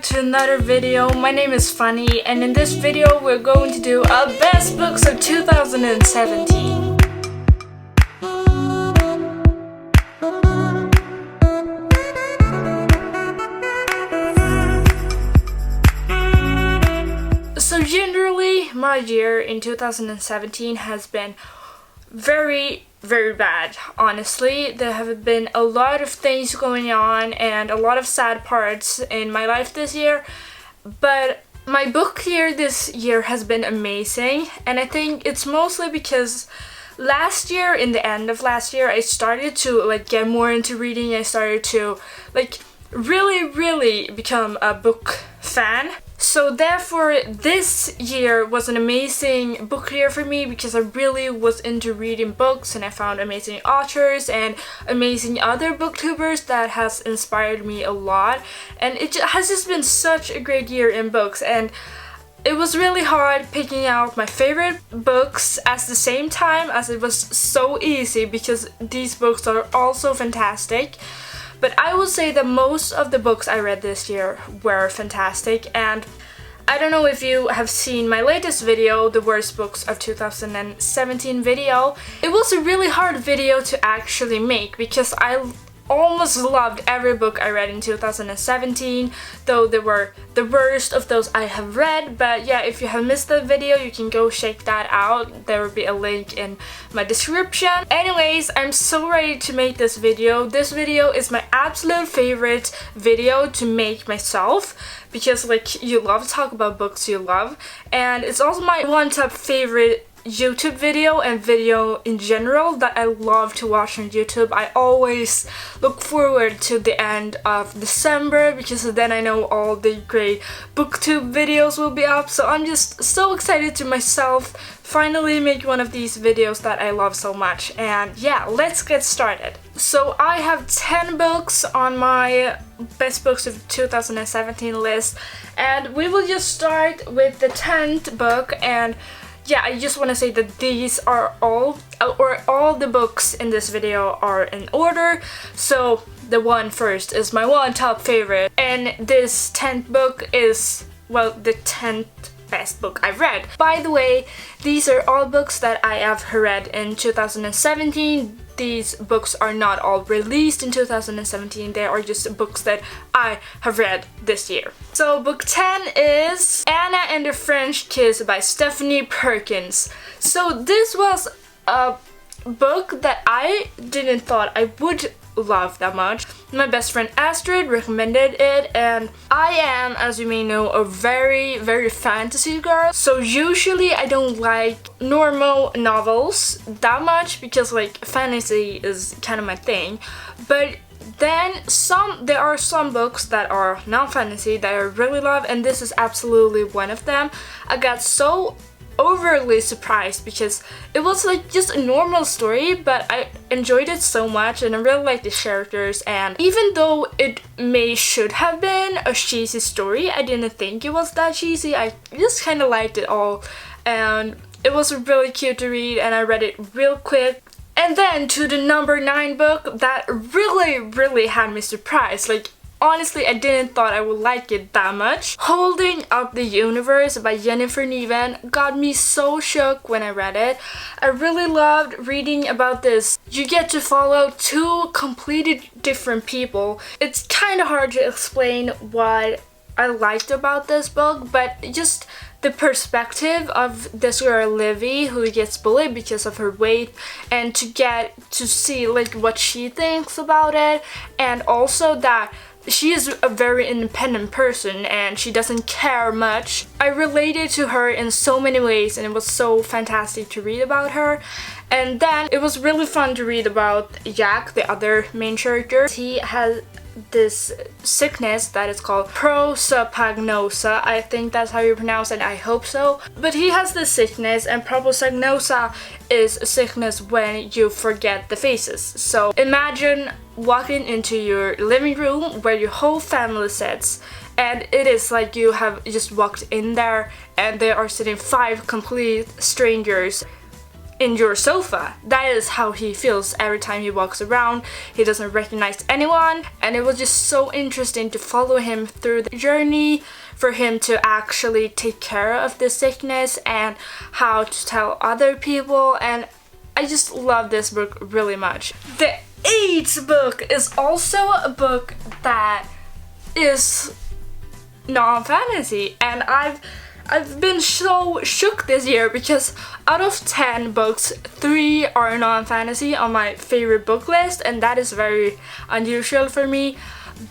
back to another video. My name is Funny, and in this video we're going to do our best books of 2017. So generally, my year in 2017 has been very bad, honestly. There have been a lot of things going on and a lot of sad parts in my life this year, but my book year this year has been amazing, and I think it's mostly because last year, in the end of last year, I started to get more into reading. I started to really become a book fan. So therefore, this year was an amazing book year for me because I really was into reading books, and I found amazing authors and amazing other booktubers that has inspired me a lot. And it has just been such a great year in books, and it was really hard picking out my favorite books at the same time as it was so easy because these books are all so fantastic. But I will say that most of the books I read this year were fantastic, and I don't know if you have seen my latest video, the worst books of 2017 video. It was a really hard video to actually make because I almost loved every book I read in 2017, though they were the worst of those I have read. But yeah, if you have missed that video, you can go check that out. There will be a link in my description. Anyways, I'm so ready to make this video. This video is my absolute favorite video to make myself because you love to talk about books you love, and it's also my one top favorite YouTube video and video in general that I love to watch on YouTube. I always look forward to the end of December because then I know all the great booktube videos will be up. So I'm just so excited to myself finally make one of these videos that I love so much. And yeah, let's get started. So I have 10 books on my best books of 2017 list, and we will just start with the 10th book. And yeah, I just want to say that these are all the books in this video are in order. So the one first is my one top favorite, and this 10th book is, well, the 10th best book I've read. By the way, these are all books that I have read in 2017. These books are not all released in 2017, they are just books that I have read this year. So book 10 is Anna and the French Kiss by Stephanie Perkins. So this was a book that I didn't thought I would love that much. My best friend Astrid recommended it, and I am, as you may know, a very fantasy girl. So usually I don't like normal novels that much because fantasy is kind of my thing. But then there are some books that are non-fantasy that I really love, and this is absolutely one of them. I got so overly surprised because it was just a normal story, but I enjoyed it so much, and I really liked the characters. And even though it should have been a cheesy story, I didn't think it was that cheesy. I just kind of liked it all, and it was really cute to read, and I read it real quick. And then to the number 9 book that really had me surprised. Honestly, I didn't thought I would like it that much. Holding Up the Universe by Jennifer Niven got me so shook when I read it. I really loved reading about this. You get to follow two completely different people. It's kind of hard to explain what I liked about this book, but just the perspective of this girl Livy who gets bullied because of her weight, and to get to see what she thinks about it, and also that she is a very independent person and she doesn't care much. I related to her in so many ways, and it was so fantastic to read about her. And then it was really fun to read about Jack, the other main character. He has this sickness that is called prosopagnosia. I think that's how you pronounce it, I hope so. But he has this sickness, and prosopagnosia is a sickness when you forget the faces. So imagine walking into your living room where your whole family sits, and it is like you have just walked in there and there are sitting 5 complete strangers. in your sofa. That is how he feels every time he walks around. He doesn't recognize anyone, and it was just so interesting to follow him through the journey, for him to actually take care of this sickness and how to tell other people, and I just love this book really much. The 8th book is also a book that is non-fantasy, and I've been so shook this year because out of 10 books, 3 are non-fantasy on my favorite book list, and that is very unusual for me.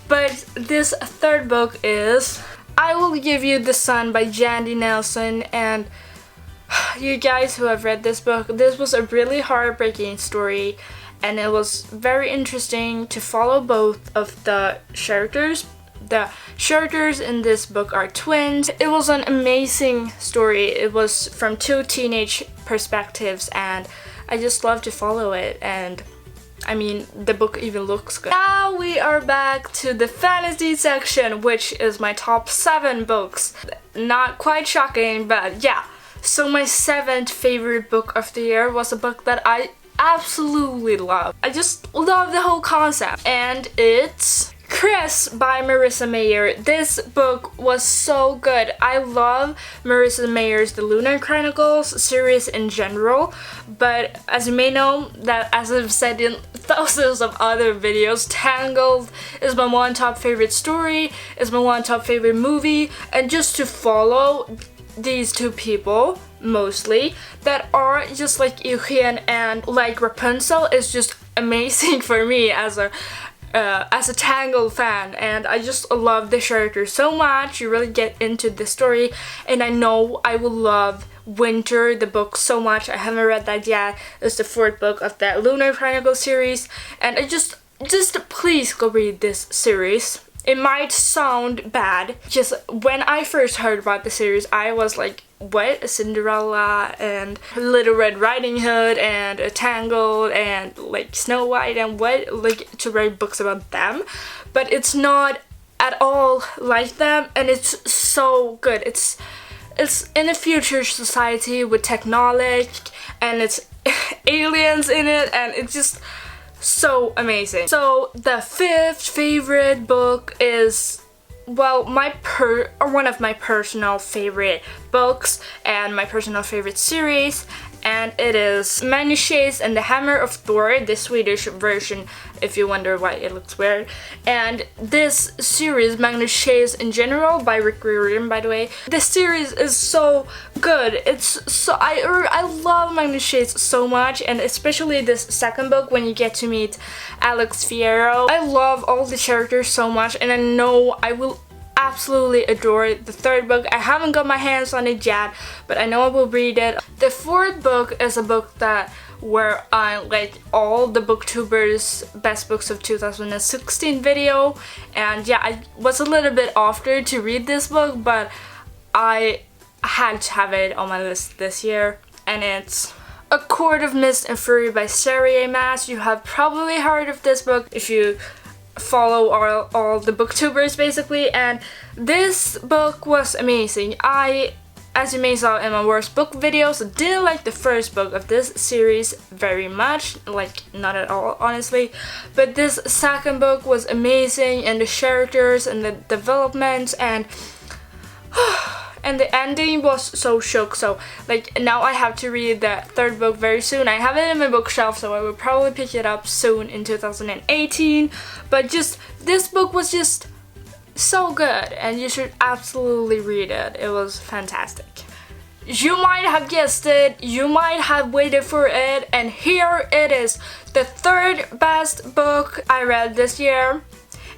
But this 3rd book is I Will Give You the Sun by Jandy Nelson, and you guys who have read this book, this was a really heartbreaking story, and it was very interesting to follow both of the characters. The characters in this book are twins. It was an amazing story. It was from 2 teenage perspectives, and I just love to follow it, and I mean, the book even looks good. Now we are back to the fantasy section, which is my top 7 books. Not quite shocking, but yeah. So my 7th favorite book of the year was a book that I absolutely love. I just love the whole concept, and it's Chris by Marissa Mayer. This book was so good. I love Marissa Mayer's The Lunar Chronicles series in general, but as you may know, that as I've said in thousands of other videos, Tangled is my one top favorite story, is my one top favorite movie, and just to follow these 2 people mostly that are just like Eugen and like Rapunzel is just amazing for me as a Tangled fan, and I just love the character so much. You really get into the story, and I know I will love Winter, the book, so much. I haven't read that yet. It's the 4th book of that Lunar Chronicles series, and I just please go read this series. It might sound bad, just when I first heard about the series, I was like, what? Cinderella and Little Red Riding Hood and Tangled and like Snow White, and what, like, to write books about them, but it's not at all like them, and it's so good. It's in a future society with technology, and it's aliens in it, and it's just so amazing. So the 5th favorite book is, well, one of my personal favorite books and my personal favorite series, and it is Magnus Chase and the Hammer of Thor, the Swedish version, if you wonder why it looks weird. And this series, Magnus Chase in general, by Rick Riordan, by the way, this series is so good. It's so, I love Magnus Chase so much, and especially this 2nd book when you get to meet Alex Fierro. I love all the characters so much, and I know I will absolutely adore the 3rd book. I haven't got my hands on it yet, but I know I will read it. The 4th book is a book that where I like all the booktubers best books of 2016 video, and yeah, I was a little bit after to read this book, but I had to have it on my list this year, and it's A Court of Mist and Fury by Sarah A. Maas. You have probably heard of this book if you follow all the booktubers basically, and this book was amazing. As you may saw in my worst book videos, didn't like the 1st book of this series very much, like not at all honestly, but this 2nd book was amazing, and the characters and the development and the ending was so shook. So like now I have to read the 3rd book very soon. I have it in my bookshelf, so I will probably pick it up soon in 2018, but just this book was just so good, and you should absolutely read it. It was fantastic. You might have guessed it, you might have waited for it, and here it is, the 3rd best book I read this year.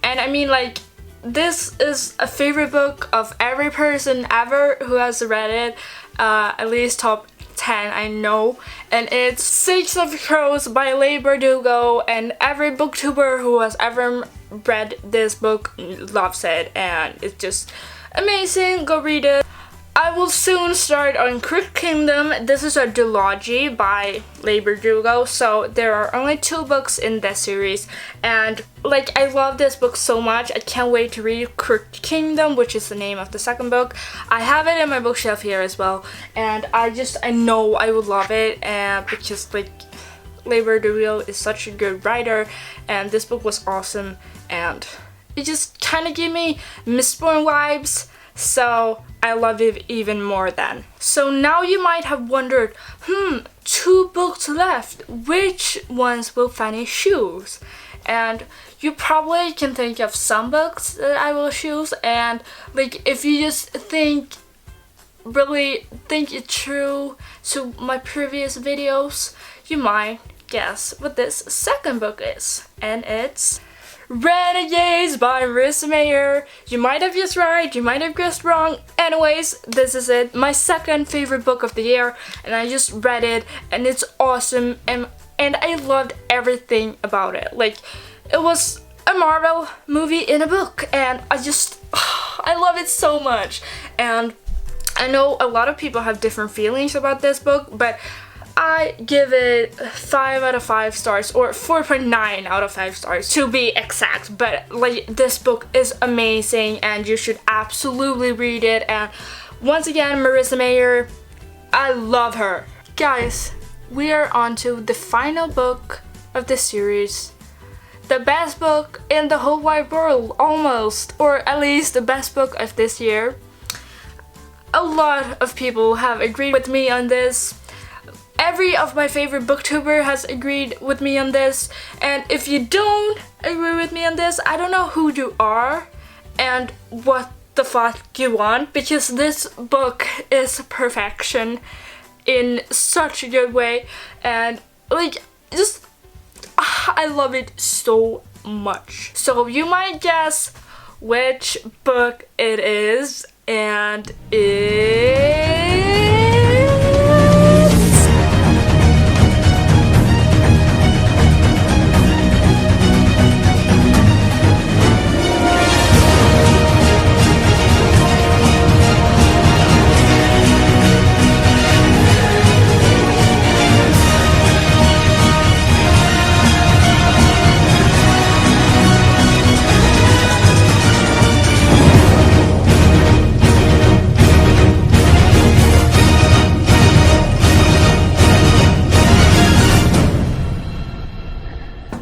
And I mean, like, this is a favorite book of every person ever who has read it, at least top 10 I know, and it's Six of Crows by Leigh Bardugo, and every booktuber who has ever read this book loves it, and it's just amazing. Go read it. I will soon start on Crooked Kingdom. This is a duology by Labor Dugo, so there are only 2 books in this series, and like I love this book so much. I can't wait to read Crooked Kingdom, which is the name of the second book. I have it in my bookshelf here as well, and I know I would love it, and because like Labor Dugo is such a good writer, and this book was awesome, and it just kind of gave me Mistborn vibes. So I loved it even more then. So now you might have wondered, 2 books left, which ones will Fanny choose? And you probably can think of some books that I will choose, and like if you just really think it through to my previous videos, you might guess what this second book is, and it's Renegades by Marissa Mayer. You might have guessed right, you might have guessed wrong. Anyways, this is it. My second favorite book of the year, and I just read it, and it's awesome, and I loved everything about it. Like, it was a Marvel movie in a book, and I love it so much. And I know a lot of people have different feelings about this book, but I give it 5 out of 5 stars, or 4.9 out of 5 stars to be exact. But like, this book is amazing and you should absolutely read it. And once again, Marissa Mayer, I love her. Guys, we are on to the final book of this series. The best book in the whole wide world, almost, or at least the best book of this year. A lot of people have agreed with me on this. Every of my favorite booktuber has agreed with me on this, and if you don't agree with me on this, I don't know who you are and what the fuck you want, because this book is perfection in such a good way, and like, I love it so much. So you might guess which book it is, and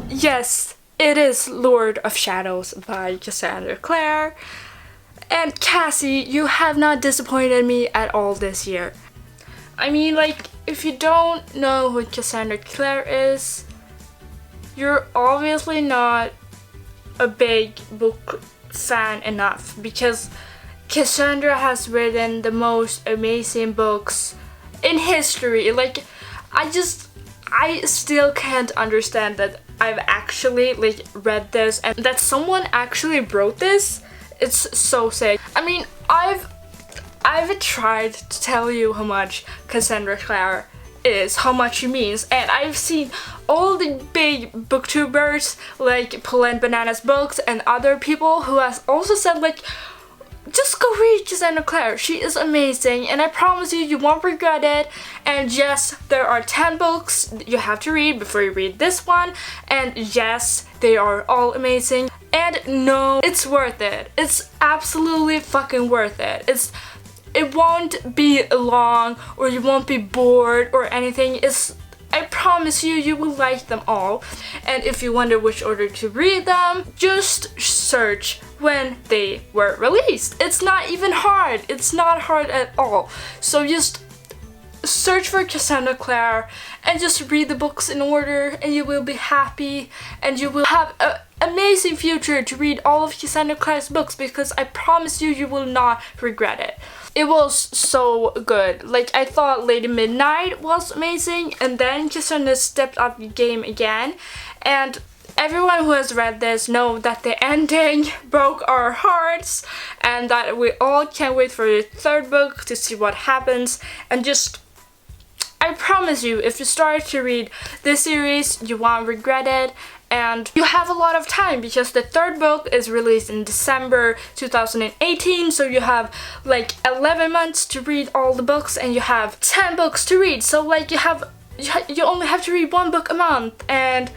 yes, it is Lord of Shadows by Cassandra Clare. And Cassie, you have not disappointed me at all this year. I mean, like, if you don't know who Cassandra Clare is, you're obviously not a big book fan enough, because Cassandra has written the most amazing books in history. Like, I still can't understand that I've actually like read this and that someone actually wrote this. It's so sick. I mean, I've tried to tell you how much Cassandra Clare is, how much she means, and I've seen all the big booktubers like Polent Bananas Books and other people who has also said like, just go read Cassandra Clare, she is amazing, and I promise you, you won't regret it. And yes, there are 10 books you have to read before you read this one, and yes, they are all amazing. And no, it's worth it. It's absolutely fucking worth it. It won't be long, or you won't be bored or anything. I promise you, you will like them all. And if you wonder which order to read them, just search when they were released. It's not even hard. It's not hard at all. So just search for Cassandra Clare and just read the books in order, and you will be happy, and you will have an amazing future to read all of Cassandra Clare's books, because I promise you, you will not regret it. It was so good. Like, I thought Lady Midnight was amazing, and then Cassandra stepped up the game again, and everyone who has read this know that the ending broke our hearts, and that we all can't wait for the third book to see what happens. And just, I promise you, if you start to read this series, you won't regret it, and you have a lot of time because the third book is released in December 2018, so you have like 11 months to read all the books and you have 10 books to read, so like you only have to read one book a month, and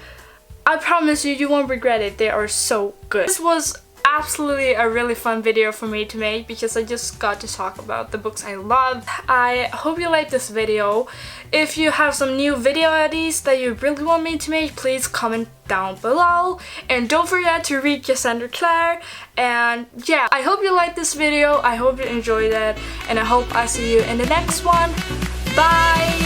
I promise you, you won't regret it. They are so good. This was absolutely a really fun video for me to make because I just got to talk about the books I love. I hope you liked this video. If you have some new video ideas that you really want me to make, please comment down below. And don't forget to read Cassandra Clare. And yeah, I hope you liked this video. I hope you enjoyed it. And I hope I see you in the next one. Bye!